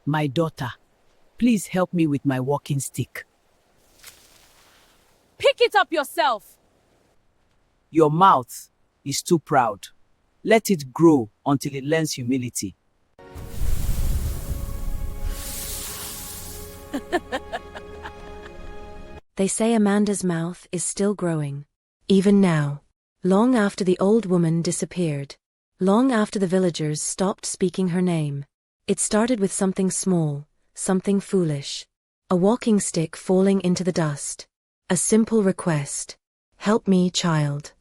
My daughter, please help me with my walking stick. Pick it up yourself! Your mouth is too proud. Let it grow until it learns humility. They say Amanda's mouth is still growing. Even now. Long after the old woman disappeared. Long after the villagers stopped speaking her name. It started with something small, something foolish. A walking stick falling into the dust. A simple request. Help me, child.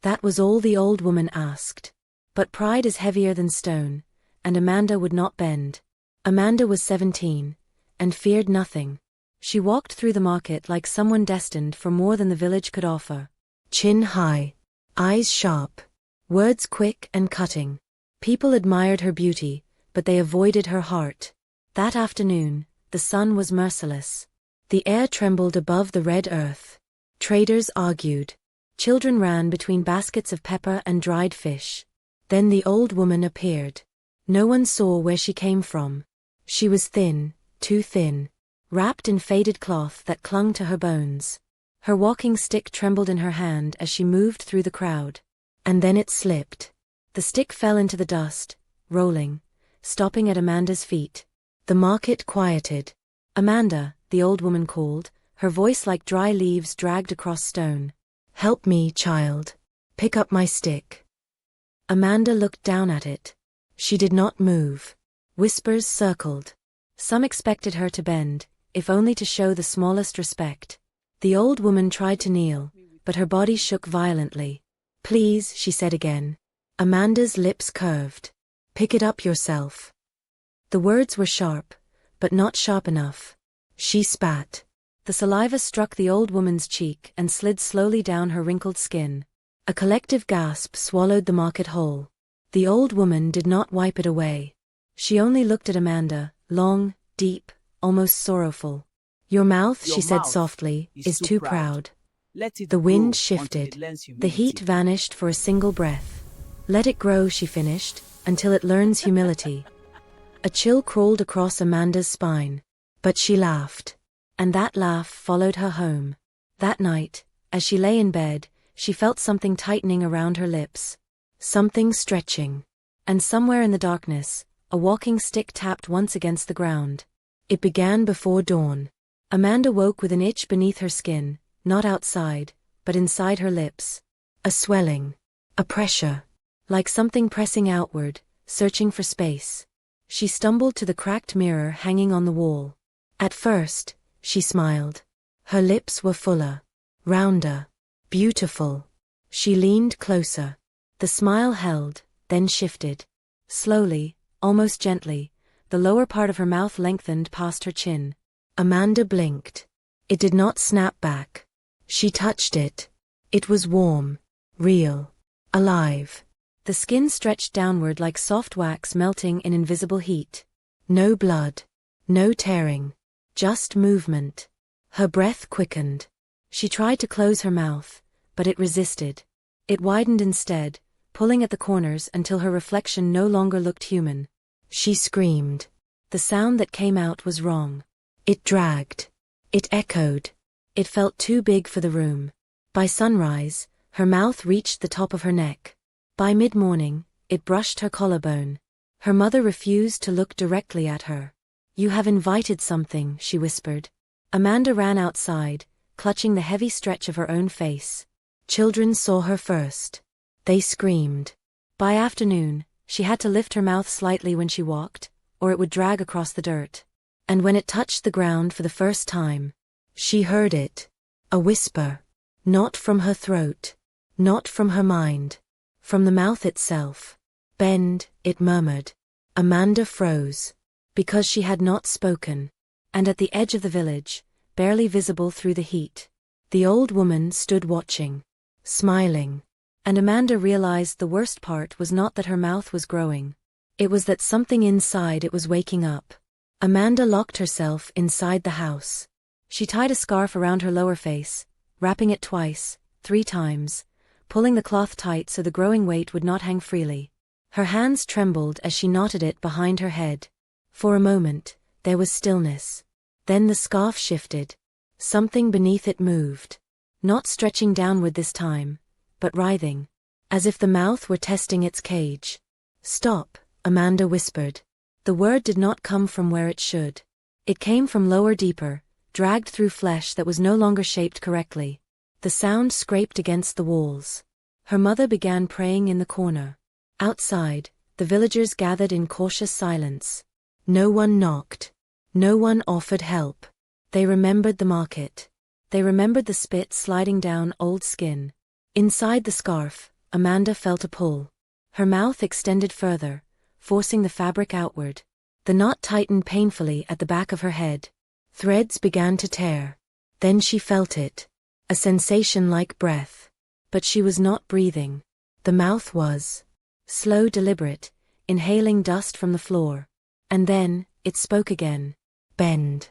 That was all the old woman asked. But pride is heavier than stone, and Amanda would not bend. Amanda was 17, and feared nothing. She walked through the market like someone destined for more than the village could offer. Chin high, eyes sharp, words quick and cutting. People admired her beauty, but they avoided her heart. That afternoon, the sun was merciless. The air trembled above the red earth. Traders argued. Children ran between baskets of pepper and dried fish. Then the old woman appeared. No one saw where she came from. She was thin, too thin, wrapped in faded cloth that clung to her bones. Her walking stick trembled in her hand as she moved through the crowd. And then it slipped. The stick fell into the dust, rolling, stopping at Amanda's feet. The market quieted. Amanda, the old woman called, her voice like dry leaves dragged across stone. Help me, child. Pick up my stick. Amanda looked down at it. She did not move. Whispers circled. Some expected her to bend, if only to show the smallest respect. The old woman tried to kneel, but her body shook violently. Please, she said again. Amanda's lips curved. Pick it up yourself. The words were sharp, but not sharp enough. She spat. The saliva struck the old woman's cheek and slid slowly down her wrinkled skin. A collective gasp swallowed the market whole. The old woman did not wipe it away. She only looked at Amanda, long, deep, almost sorrowful. Your mouth, she said softly, is too proud. The wind shifted. The heat vanished for a single breath. Let it grow, she finished, until it learns humility. A chill crawled across Amanda's spine. But she laughed. And that laugh followed her home. That night, as she lay in bed, she felt something tightening around her lips. Something stretching. And somewhere in the darkness, a walking stick tapped once against the ground. It began before dawn. Amanda woke with an itch beneath her skin, not outside, but inside her lips. A swelling. A pressure. Like something pressing outward, searching for space. She stumbled to the cracked mirror hanging on the wall. At first, she smiled. Her lips were fuller, rounder, beautiful. She leaned closer. The smile held, then shifted. Slowly, almost gently, the lower part of her mouth lengthened past her chin. Amanda blinked. It did not snap back. She touched it. It was warm, real, alive. The skin stretched downward like soft wax melting in invisible heat. No blood. No tearing. Just movement. Her breath quickened. She tried to close her mouth, but it resisted. It widened instead, pulling at the corners until her reflection no longer looked human. She screamed. The sound that came out was wrong. It dragged. It echoed. It felt too big for the room. By sunrise, her mouth reached the top of her neck. By mid-morning, it brushed her collarbone. Her mother refused to look directly at her. You have invited something, she whispered. Amanda ran outside, clutching the heavy stretch of her own face. Children saw her first. They screamed. By afternoon, she had to lift her mouth slightly when she walked, or it would drag across the dirt. And when it touched the ground for the first time, she heard it. A whisper. Not from her throat. Not from her mind. From the mouth itself. Bend, it murmured. Amanda froze. Because she had not spoken. And at the edge of the village, barely visible through the heat, the old woman stood watching. Smiling. And Amanda realized the worst part was not that her mouth was growing. It was that something inside it was waking up. Amanda locked herself inside the house. She tied a scarf around her lower face, wrapping it twice, 3 times, pulling the cloth tight so the growing weight would not hang freely. Her hands trembled as she knotted it behind her head. For a moment, there was stillness. Then the scarf shifted. Something beneath it moved. Not stretching downward this time, but writhing, as if the mouth were testing its cage. "Stop," Amanda whispered. The word did not come from where it should. It came from lower, deeper, dragged through flesh that was no longer shaped correctly. The sound scraped against the walls. Her mother began praying in the corner. Outside, the villagers gathered in cautious silence. No one knocked. No one offered help. They remembered the market. They remembered the spit sliding down old skin. Inside the scarf, Amanda felt a pull. Her mouth extended further, forcing the fabric outward. The knot tightened painfully at the back of her head. Threads began to tear. Then she felt it. A sensation like breath. But she was not breathing. The mouth was slow, deliberate, inhaling dust from the floor. And then, it spoke again. "Bend."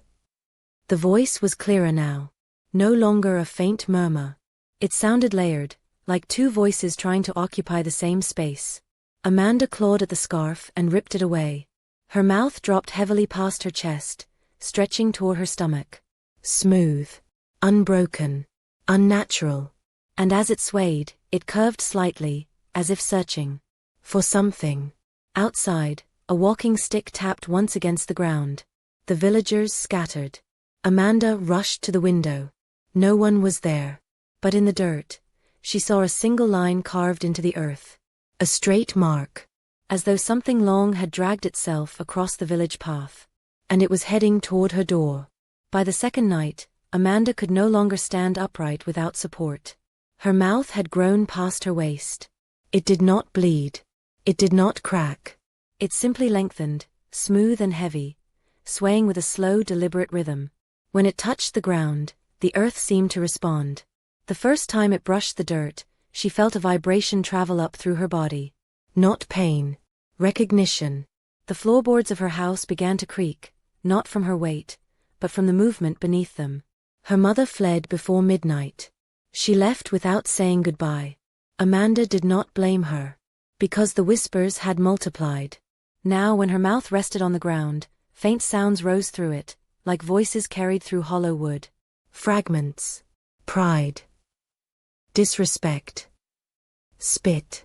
The voice was clearer now. No longer a faint murmur. It sounded layered, like two voices trying to occupy the same space. Amanda clawed at the scarf and ripped it away. Her mouth dropped heavily past her chest, stretching toward her stomach. Smooth. Unbroken. Unnatural. And as it swayed, it curved slightly, as if searching for something. Outside, a walking stick tapped once against the ground. The villagers scattered. Amanda rushed to the window. No one was there. But in the dirt, she saw a single line carved into the earth. A straight mark. As though something long had dragged itself across the village path. And it was heading toward her door. By the second night, Amanda could no longer stand upright without support. Her mouth had grown past her waist. It did not bleed. It did not crack. It simply lengthened, smooth and heavy, swaying with a slow, deliberate rhythm. When it touched the ground, the earth seemed to respond. The first time it brushed the dirt, she felt a vibration travel up through her body. Not pain. Recognition. The floorboards of her house began to creak, not from her weight, but from the movement beneath them. Her mother fled before midnight. She left without saying goodbye. Amanda did not blame her. Because the whispers had multiplied. Now when her mouth rested on the ground, faint sounds rose through it, like voices carried through hollow wood. Fragments. Pride. Disrespect. Spit.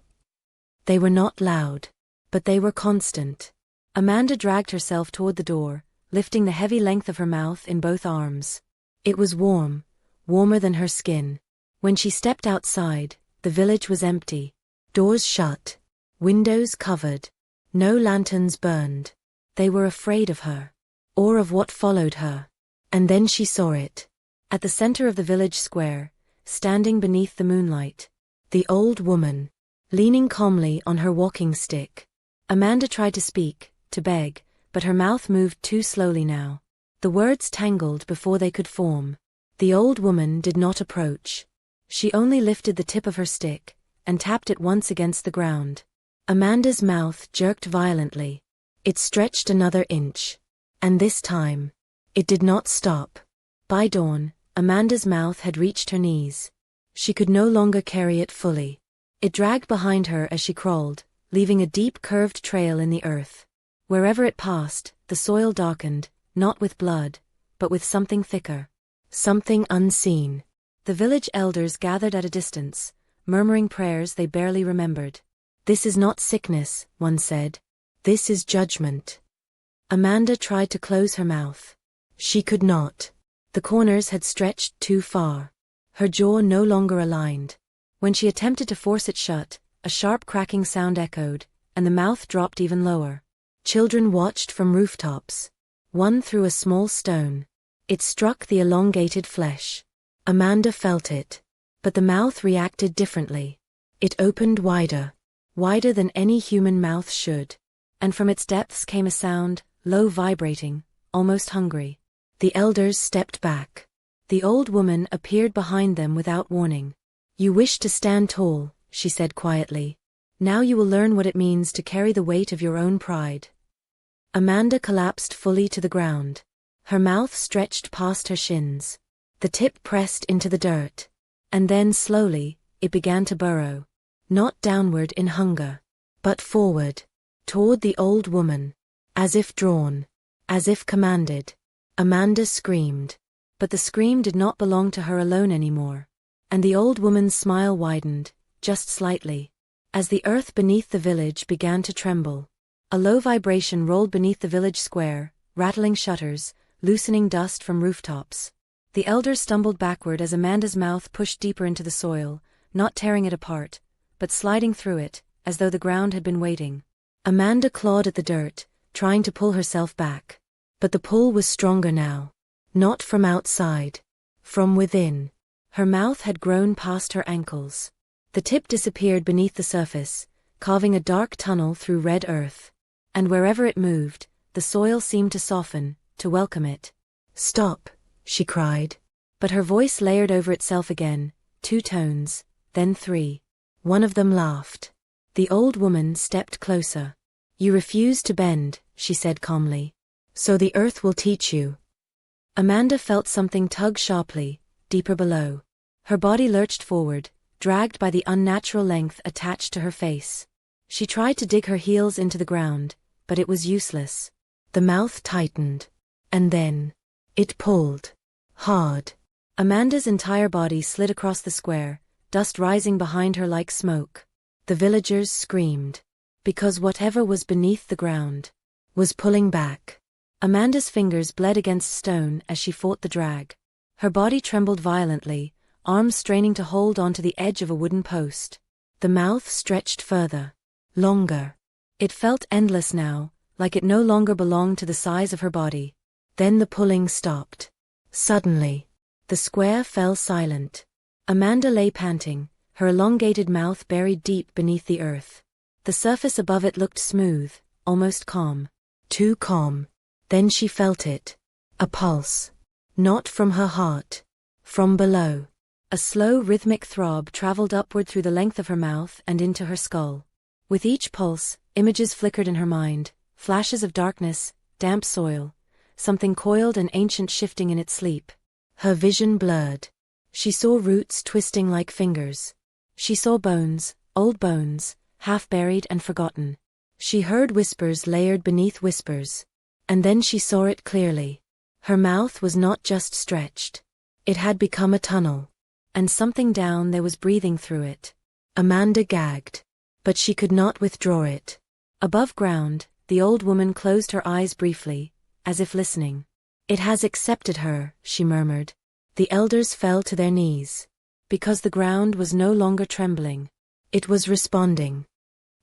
They were not loud, but they were constant. Amanda dragged herself toward the door, lifting the heavy length of her mouth in both arms. It was warm, warmer than her skin. When she stepped outside, the village was empty. Doors shut. Windows covered. No lanterns burned. They were afraid of her. Or of what followed her. And then she saw it. At the center of the village square, standing beneath the moonlight. The old woman. Leaning calmly on her walking stick. Amanda tried to speak, to beg, but her mouth moved too slowly now. The words tangled before they could form. The old woman did not approach. She only lifted the tip of her stick, and tapped it once against the ground. Amanda's mouth jerked violently. It stretched another inch. And this time, it did not stop. By dawn, Amanda's mouth had reached her knees. She could no longer carry it fully. It dragged behind her as she crawled, leaving a deep curved trail in the earth. Wherever it passed, the soil darkened, not with blood, but with something thicker. Something unseen. The village elders gathered at a distance, murmuring prayers they barely remembered. "This is not sickness," one said. "This is judgment." Amanda tried to close her mouth. She could not. The corners had stretched too far. Her jaw no longer aligned. When she attempted to force it shut, a sharp cracking sound echoed, and the mouth dropped even lower. Children watched from rooftops. One threw a small stone. It struck the elongated flesh. Amanda felt it. But the mouth reacted differently. It opened wider. Wider than any human mouth should. And from its depths came a sound, low, vibrating, almost hungry. The elders stepped back. The old woman appeared behind them without warning. "You wish to stand tall," she said quietly. "Now you will learn what it means to carry the weight of your own pride." Amanda collapsed fully to the ground. Her mouth stretched past her shins. The tip pressed into the dirt. And then slowly, it began to burrow. Not downward in hunger, but forward. Toward the old woman. As if drawn. As if commanded. Amanda screamed. But the scream did not belong to her alone anymore. And the old woman's smile widened, just slightly. As the earth beneath the village began to tremble. A low vibration rolled beneath the village square, rattling shutters, loosening dust from rooftops. The elders stumbled backward as Amanda's mouth pushed deeper into the soil, not tearing it apart, but sliding through it, as though the ground had been waiting. Amanda clawed at the dirt, trying to pull herself back. But the pull was stronger now. Not from outside. From within. Her mouth had grown past her ankles. The tip disappeared beneath the surface, carving a dark tunnel through red earth. And wherever it moved, the soil seemed to soften, to welcome it. "Stop," she cried. But her voice layered over itself again, 2 tones, then 3. One of them laughed. The old woman stepped closer. "You refuse to bend," she said calmly. "So the earth will teach you." Amanda felt something tug sharply, deeper below. Her body lurched forward, dragged by the unnatural length attached to her face. She tried to dig her heels into the ground, but it was useless. The mouth tightened. And then, it pulled. Hard. Amanda's entire body slid across the square, dust rising behind her like smoke. The villagers screamed. Because whatever was beneath the ground was pulling back. Amanda's fingers bled against stone as she fought the drag. Her body trembled violently, arms straining to hold onto the edge of a wooden post. The mouth stretched further. Longer. It felt endless now, like it no longer belonged to the size of her body. Then the pulling stopped. Suddenly. The square fell silent. Amanda lay panting, her elongated mouth buried deep beneath the earth. The surface above it looked smooth, almost calm. Too calm. Then she felt it. A pulse. Not from her heart. From below. A slow rhythmic throb traveled upward through the length of her mouth and into her skull. With each pulse, images flickered in her mind, flashes of darkness, damp soil, something coiled and ancient shifting in its sleep. Her vision blurred. She saw roots twisting like fingers. She saw bones, old bones, half buried and forgotten. She heard whispers layered beneath whispers. And then she saw it clearly. Her mouth was not just stretched. It had become a tunnel. And something down there was breathing through it. Amanda gagged. But she could not withdraw it. Above ground, the old woman closed her eyes briefly, as if listening. "It has accepted her," she murmured. The elders fell to their knees. Because the ground was no longer trembling. It was responding.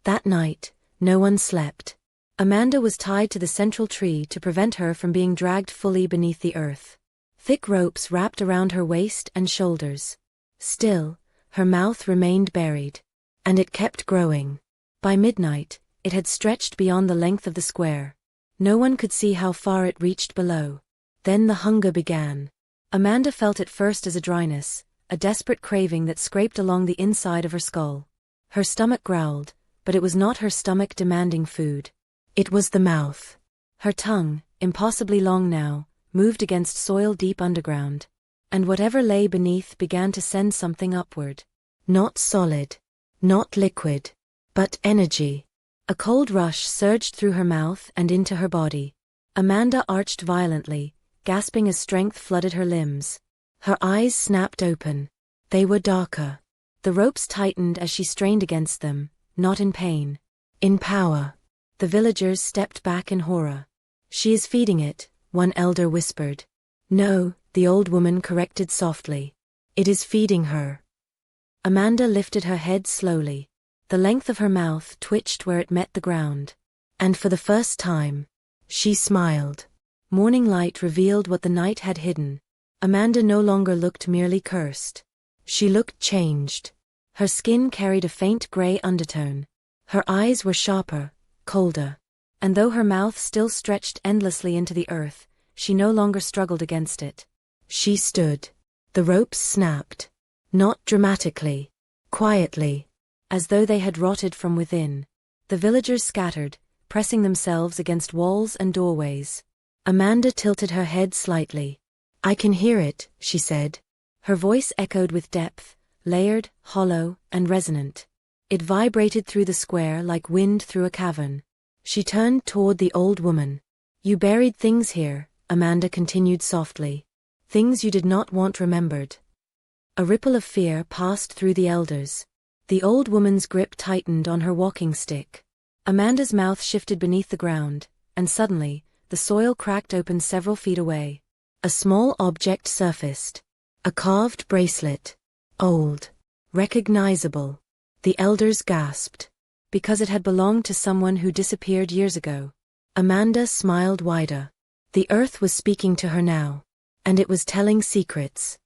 That night, no one slept. Amanda was tied to the central tree to prevent her from being dragged fully beneath the earth. Thick ropes wrapped around her waist and shoulders. Still, her mouth remained buried. And it kept growing. By midnight, it had stretched beyond the length of the square. No one could see how far it reached below. Then the hunger began. Amanda felt it first as a dryness, a desperate craving that scraped along the inside of her skull. Her stomach growled, but it was not her stomach demanding food. It was the mouth. Her tongue, impossibly long now, moved against soil deep underground. And whatever lay beneath began to send something upward. Not solid. Not liquid. But energy. A cold rush surged through her mouth and into her body. Amanda arched violently, gasping as strength flooded her limbs. Her eyes snapped open. They were darker. The ropes tightened as she strained against them, not in pain. In power. The villagers stepped back in horror. "She is feeding it," one elder whispered. "No," the old woman corrected softly. "It is feeding her." Amanda lifted her head slowly. The length of her mouth twitched where it met the ground. And for the first time, she smiled. Morning light revealed what the night had hidden. Amanda no longer looked merely cursed. She looked changed. Her skin carried a faint gray undertone. Her eyes were sharper, colder. And though her mouth still stretched endlessly into the earth, she no longer struggled against it. She stood. The ropes snapped. Not dramatically. Quietly. As though they had rotted from within. The villagers scattered, pressing themselves against walls and doorways. Amanda tilted her head slightly. "I can hear it," she said. Her voice echoed with depth, layered, hollow, and resonant. It vibrated through the square like wind through a cavern. She turned toward the old woman. You buried things here, Amanda continued softly. Things you did not want remembered. A ripple of fear passed through the elders. The old woman's grip tightened on her walking stick. Amanda's mouth shifted beneath the ground, and suddenly, the soil cracked open several feet away. A small object surfaced. A carved bracelet. Old. Recognizable. The elders gasped. Because it had belonged to someone who disappeared years ago. Amanda smiled wider. The earth was speaking to her now. And it was telling secrets.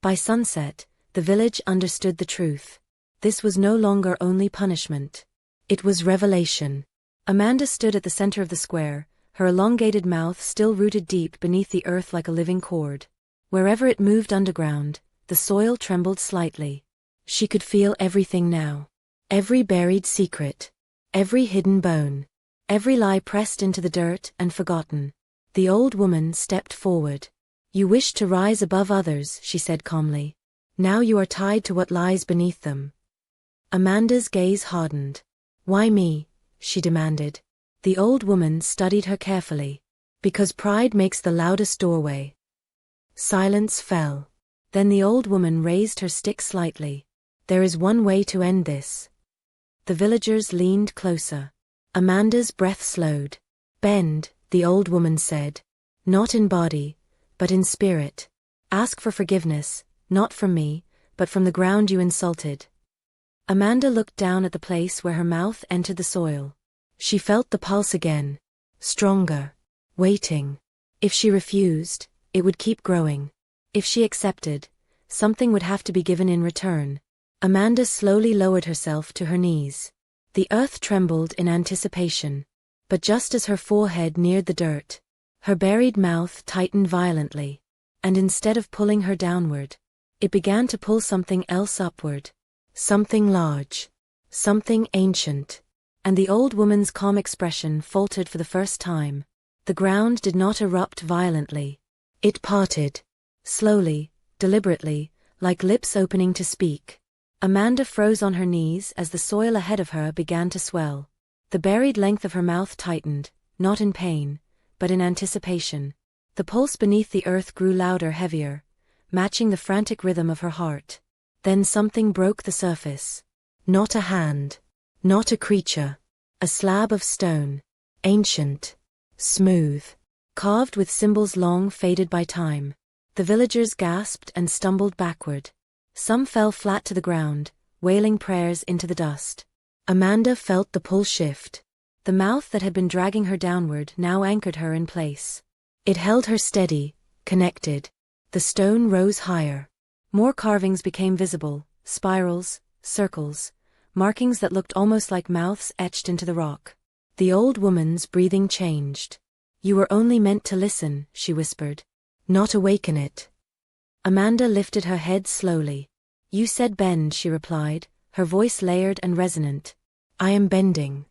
By sunset, the village understood the truth. This was no longer only punishment. It was revelation. Amanda stood at the center of the square, her elongated mouth still rooted deep beneath the earth like a living cord. Wherever it moved underground, the soil trembled slightly. She could feel everything now. Every buried secret. Every hidden bone. Every lie pressed into the dirt and forgotten. The old woman stepped forward. You wish to rise above others, she said calmly. Now you are tied to what lies beneath them. Amanda's gaze hardened. Why me? She demanded. The old woman studied her carefully. Because pride makes the loudest doorway. Silence fell. Then the old woman raised her stick slightly. There is one way to end this. The villagers leaned closer. Amanda's breath slowed. Bend, the old woman said. Not in body, but in spirit. Ask for forgiveness, not from me, but from the ground you insulted. Amanda looked down at the place where her mouth entered the soil. She felt the pulse again. Stronger. Waiting. If she refused, it would keep growing. If she accepted, something would have to be given in return. Amanda slowly lowered herself to her knees. The earth trembled in anticipation. But just as her forehead neared the dirt, her buried mouth tightened violently. And instead of pulling her downward, it began to pull something else upward. Something large. Something ancient. And the old woman's calm expression faltered for the first time. The ground did not erupt violently. It parted. Slowly, deliberately, like lips opening to speak. Amanda froze on her knees as the soil ahead of her began to swell. The buried length of her mouth tightened, not in pain, but in anticipation. The pulse beneath the earth grew louder, heavier, matching the frantic rhythm of her heart. Then something broke the surface. Not a hand. Not a creature. A slab of stone. Ancient. Smooth. Carved with symbols long faded by time. The villagers gasped and stumbled backward. Some fell flat to the ground, wailing prayers into the dust. Amanda felt the pull shift. The mouth that had been dragging her downward now anchored her in place. It held her steady, connected. The stone rose higher. More carvings became visible, spirals, circles, markings that looked almost like mouths etched into the rock. The old woman's breathing changed. You were only meant to listen, she whispered. Not awaken it. Amanda lifted her head slowly. You said bend, she replied, her voice layered and resonant. I am bending.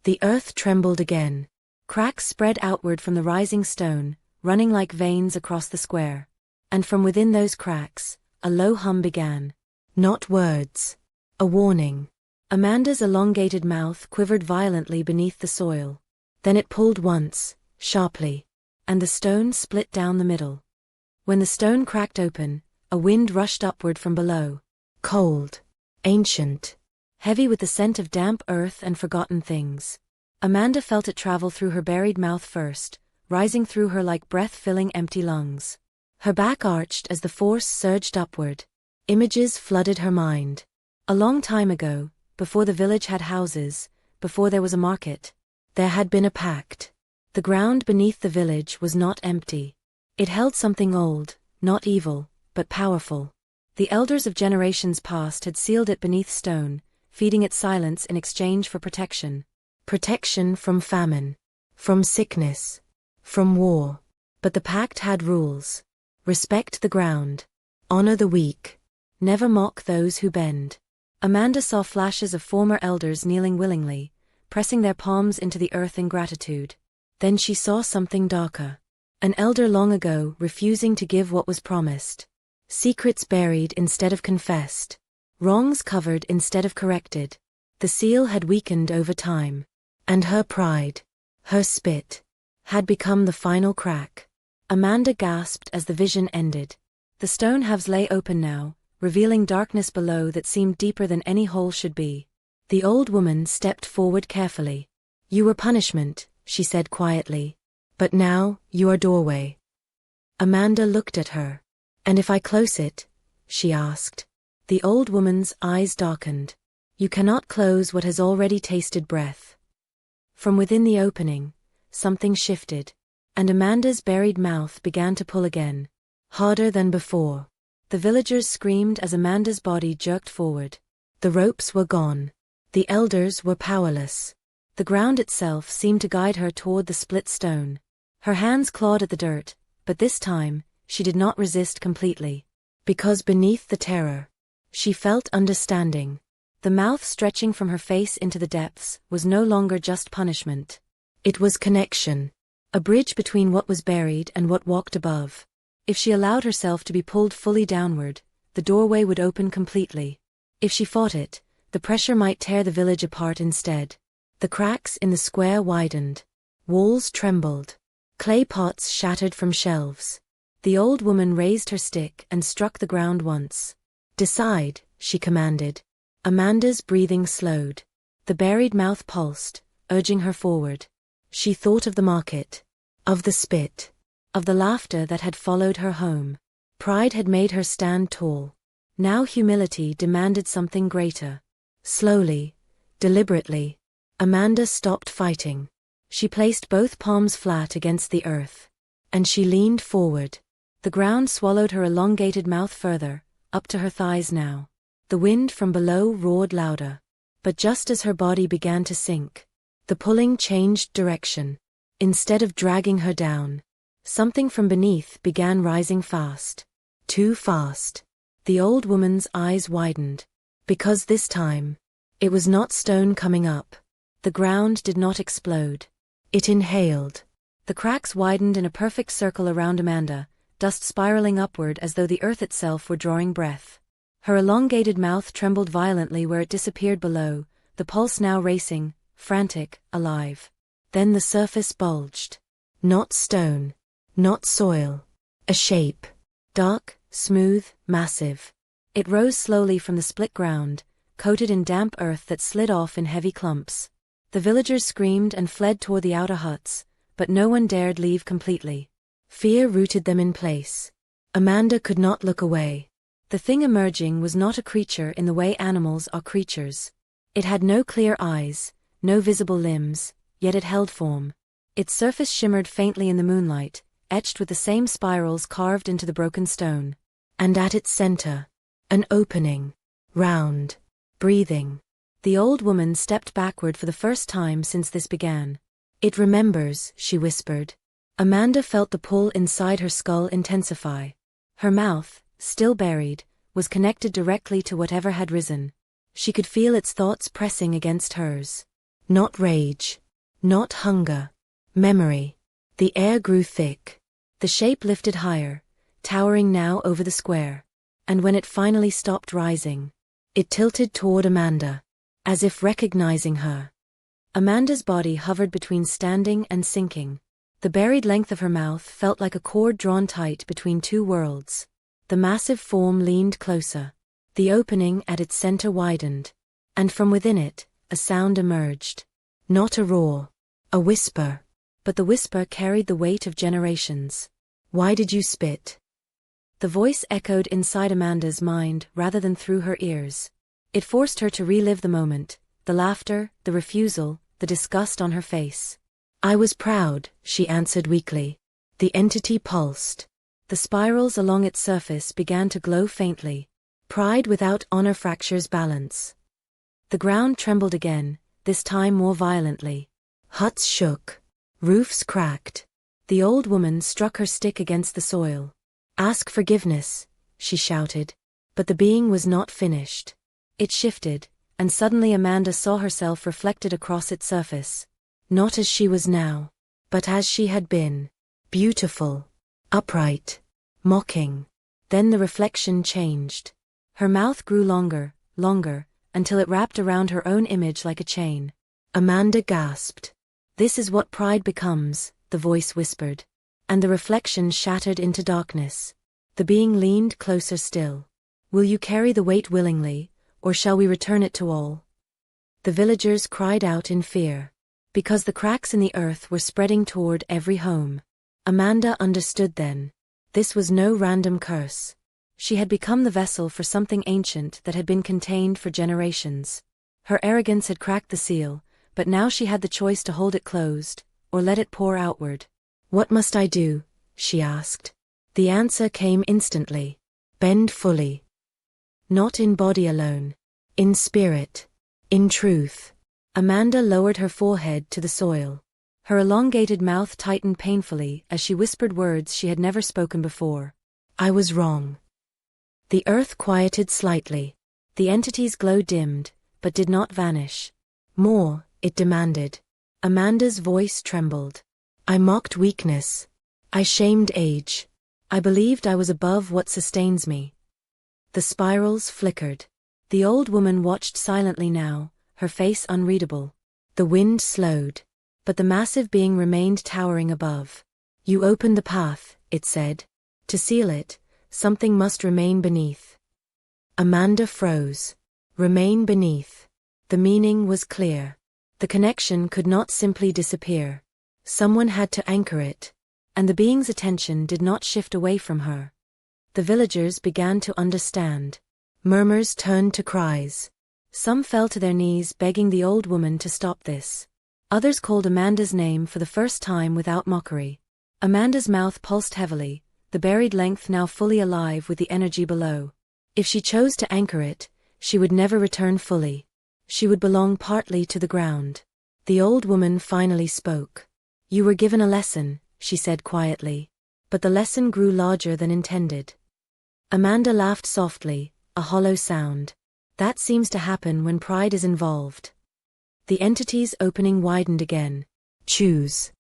The earth trembled again. Cracks spread outward from the rising stone, running like veins across the square. And from within those cracks, a low hum began. Not words. A warning. Amanda's elongated mouth quivered violently beneath the soil. Then it pulled once, sharply. And the stone split down the middle. When the stone cracked open, a wind rushed upward from below. Cold. Ancient. Heavy with the scent of damp earth and forgotten things. Amanda felt it travel through her buried mouth first, rising through her like breath-filling empty lungs. Her back arched as the force surged upward. Images flooded her mind. A long time ago, before the village had houses, before there was a market, there had been a pact. The ground beneath the village was not empty. It held something old, not evil, but powerful. The elders of generations past had sealed it beneath stone, feeding it silence in exchange for protection. Protection from famine, from sickness, from war. But the pact had rules. Respect the ground. Honor the weak. Never mock those who bend. Amanda saw flashes of former elders kneeling willingly, pressing their palms into the earth in gratitude. Then she saw something darker. An elder long ago refusing to give what was promised. Secrets buried instead of confessed. Wrongs covered instead of corrected. The seal had weakened over time. And her pride, her spit, had become the final crack. Amanda gasped as the vision ended. The stone halves lay open now, revealing darkness below that seemed deeper than any hole should be. The old woman stepped forward carefully. "You were punishment," she said quietly. "But now, you are doorway." Amanda looked at her. "And if I close it?" she asked. The old woman's eyes darkened. "You cannot close what has already tasted breath." From within the opening, something shifted, and Amanda's buried mouth began to pull again, harder than before. The villagers screamed as Amanda's body jerked forward. The ropes were gone. The elders were powerless. The ground itself seemed to guide her toward the split stone. Her hands clawed at the dirt, but this time, she did not resist completely. Because beneath the terror, she felt understanding. The mouth stretching from her face into the depths was no longer just punishment. It was connection. A bridge between what was buried and what walked above. If she allowed herself to be pulled fully downward, the doorway would open completely. If she fought it, the pressure might tear the village apart instead. The cracks in the square widened. Walls trembled. Clay pots shattered from shelves. The old woman raised her stick and struck the ground once. "Decide," she commanded. Amanda's breathing slowed. The buried mouth pulsed, urging her forward. She thought of the market, of the spit, of the laughter that had followed her home. Pride had made her stand tall. Now humility demanded something greater. Slowly, deliberately, Amanda stopped fighting. She placed both palms flat against the earth. And she leaned forward. The ground swallowed her elongated mouth further, up to her thighs now. The wind from below roared louder. But just as her body began to sink, the pulling changed direction. Instead of dragging her down, something from beneath began rising fast. Too fast. The old woman's eyes widened. Because this time, it was not stone coming up. The ground did not explode. It inhaled. The cracks widened in a perfect circle around Amanda, dust spiraling upward as though the earth itself were drawing breath. Her elongated mouth trembled violently where it disappeared below, the pulse now racing, frantic, alive. Then the surface bulged. Not stone. Not soil. A shape. Dark, smooth, massive. It rose slowly from the split ground, coated in damp earth that slid off in heavy clumps. The villagers screamed and fled toward the outer huts, but no one dared leave completely. Fear rooted them in place. Amanda could not look away. The thing emerging was not a creature in the way animals are creatures. It had no clear eyes, no visible limbs, yet it held form. Its surface shimmered faintly in the moonlight, etched with the same spirals carved into the broken stone. And at its center, an opening. Round. Breathing. The old woman stepped backward for the first time since this began. "It remembers," she whispered. Amanda felt the pull inside her skull intensify. Her mouth, still buried, was connected directly to whatever had risen. She could feel its thoughts pressing against hers. Not rage. Not hunger. Memory. The air grew thick. The shape lifted higher, towering now over the square. And when it finally stopped rising, it tilted toward Amanda, as if recognizing her. Amanda's body hovered between standing and sinking. The buried length of her mouth felt like a cord drawn tight between two worlds. The massive form leaned closer. The opening at its center widened. And from within it, a sound emerged. Not a roar. A whisper. But the whisper carried the weight of generations. "Why did you spit?" The voice echoed inside Amanda's mind rather than through her ears. It forced her to relive the moment, the laughter, the refusal, the disgust on her face. "I was proud," she answered weakly. The entity pulsed. The spirals along its surface began to glow faintly. Pride without honor fractures balance. The ground trembled again, this time more violently. Huts shook. Roofs cracked. The old woman struck her stick against the soil. "Ask forgiveness," she shouted. But the being was not finished. It shifted, and suddenly Amanda saw herself reflected across its surface. Not as she was now, but as she had been. Beautiful. Upright. Mocking. Then the reflection changed. Her mouth grew longer, longer, until it wrapped around her own image like a chain. Amanda gasped. This is what pride becomes, the voice whispered. And the reflection shattered into darkness. The being leaned closer still. Will you carry the weight willingly, or shall we return it to all? The villagers cried out in fear. Because the cracks in the earth were spreading toward every home. Amanda understood then. This was no random curse. She had become the vessel for something ancient that had been contained for generations. Her arrogance had cracked the seal, but now she had the choice to hold it closed, or let it pour outward. What must I do? She asked. The answer came instantly. Bend fully. Not in body alone. In spirit. In truth. Amanda lowered her forehead to the soil. Her elongated mouth tightened painfully as she whispered words she had never spoken before. I was wrong. The earth quieted slightly. The entity's glow dimmed, but did not vanish. More, it demanded. Amanda's voice trembled. I mocked weakness. I shamed age. I believed I was above what sustains me. The spirals flickered. The old woman watched silently now, her face unreadable. The wind slowed. But the massive being remained towering above. You opened the path, it said. To seal it, something must remain beneath. Amanda froze. Remain beneath. The meaning was clear. The connection could not simply disappear. Someone had to anchor it. And the being's attention did not shift away from her. The villagers began to understand. Murmurs turned to cries. Some fell to their knees begging the old woman to stop this. Others called Amanda's name for the first time without mockery. Amanda's mouth pulsed heavily, the buried length now fully alive with the energy below. If she chose to anchor it, she would never return fully. She would belong partly to the ground. The old woman finally spoke. You were given a lesson, she said quietly. But the lesson grew larger than intended. Amanda laughed softly, a hollow sound. That seems to happen when pride is involved. The entity's opening widened again. Choose.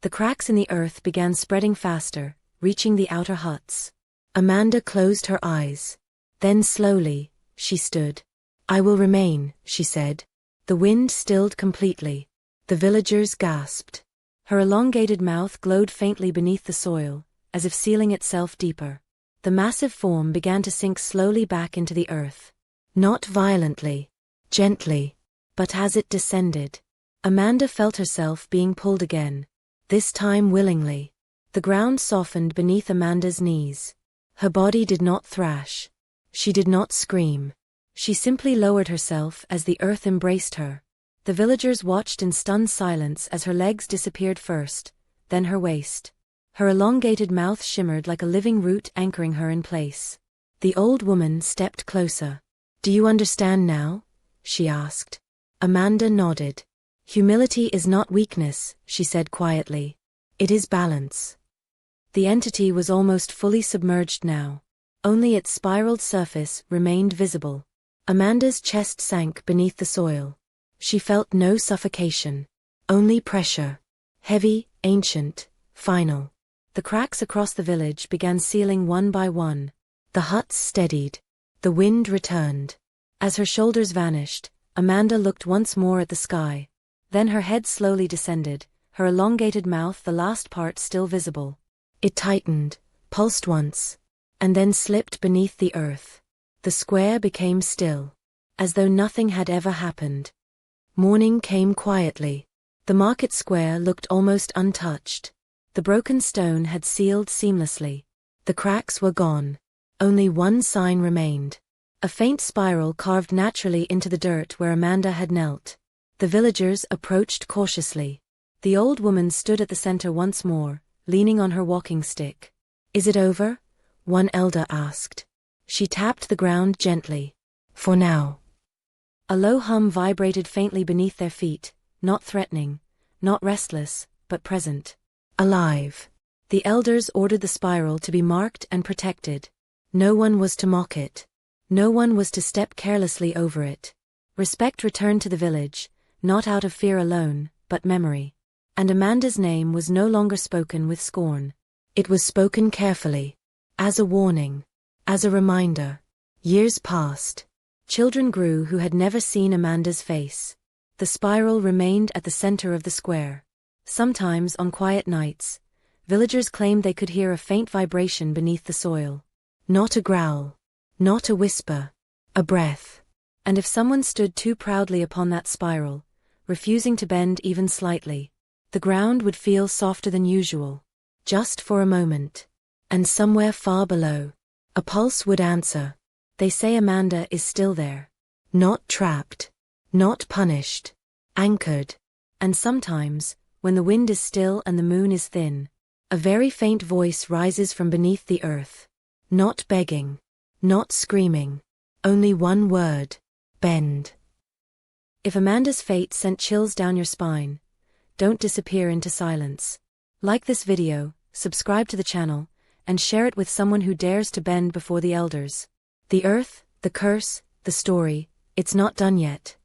The cracks in the earth began spreading faster, reaching the outer huts. Amanda closed her eyes. Then slowly, she stood. I will remain, she said. The wind stilled completely. The villagers gasped. Her elongated mouth glowed faintly beneath the soil, as if sealing itself deeper. The massive form began to sink slowly back into the earth. Not violently. Gently. But as it descended, Amanda felt herself being pulled again. This time willingly. The ground softened beneath Amanda's knees. Her body did not thrash. She did not scream. She simply lowered herself as the earth embraced her. The villagers watched in stunned silence as her legs disappeared first, then her waist. Her elongated mouth shimmered like a living root anchoring her in place. The old woman stepped closer. Do you understand now? She asked. Amanda nodded. Humility is not weakness, she said quietly. It is balance. The entity was almost fully submerged now. Only its spiraled surface remained visible. Amanda's chest sank beneath the soil. She felt no suffocation. Only pressure. Heavy, ancient, final. The cracks across the village began sealing one by one. The huts steadied. The wind returned. As her shoulders vanished, Amanda looked once more at the sky. Then her head slowly descended, her elongated mouth the last part still visible. It tightened, pulsed once, and then slipped beneath the earth. The square became still, as though nothing had ever happened. Morning came quietly. The market square looked almost untouched. The broken stone had sealed seamlessly. The cracks were gone. Only one sign remained. A faint spiral carved naturally into the dirt where Amanda had knelt. The villagers approached cautiously. The old woman stood at the center once more, leaning on her walking stick. Is it over? One elder asked. She tapped the ground gently. For now. A low hum vibrated faintly beneath their feet, not threatening, not restless, but present. Alive. The elders ordered the spiral to be marked and protected. No one was to mock it. No one was to step carelessly over it. Respect returned to the village, not out of fear alone, but memory. And Amanda's name was no longer spoken with scorn. It was spoken carefully. As a warning. As a reminder. Years passed. Children grew who had never seen Amanda's face. The spiral remained at the center of the square. Sometimes, on quiet nights, villagers claimed they could hear a faint vibration beneath the soil. Not a growl. Not a whisper. A breath. And if someone stood too proudly upon that spiral, refusing to bend even slightly, the ground would feel softer than usual. Just for a moment. And somewhere far below, a pulse would answer. They say Amanda is still there. Not trapped. Not punished. Anchored. And sometimes, when the wind is still and the moon is thin, a very faint voice rises from beneath the earth. Not begging. Not screaming. Only one word. Bend. If Amanda's fate sent chills down your spine, don't disappear into silence. Like this video, subscribe to the channel, and share it with someone who dares to bend before the elders. The earth, the curse, the story, it's not done yet.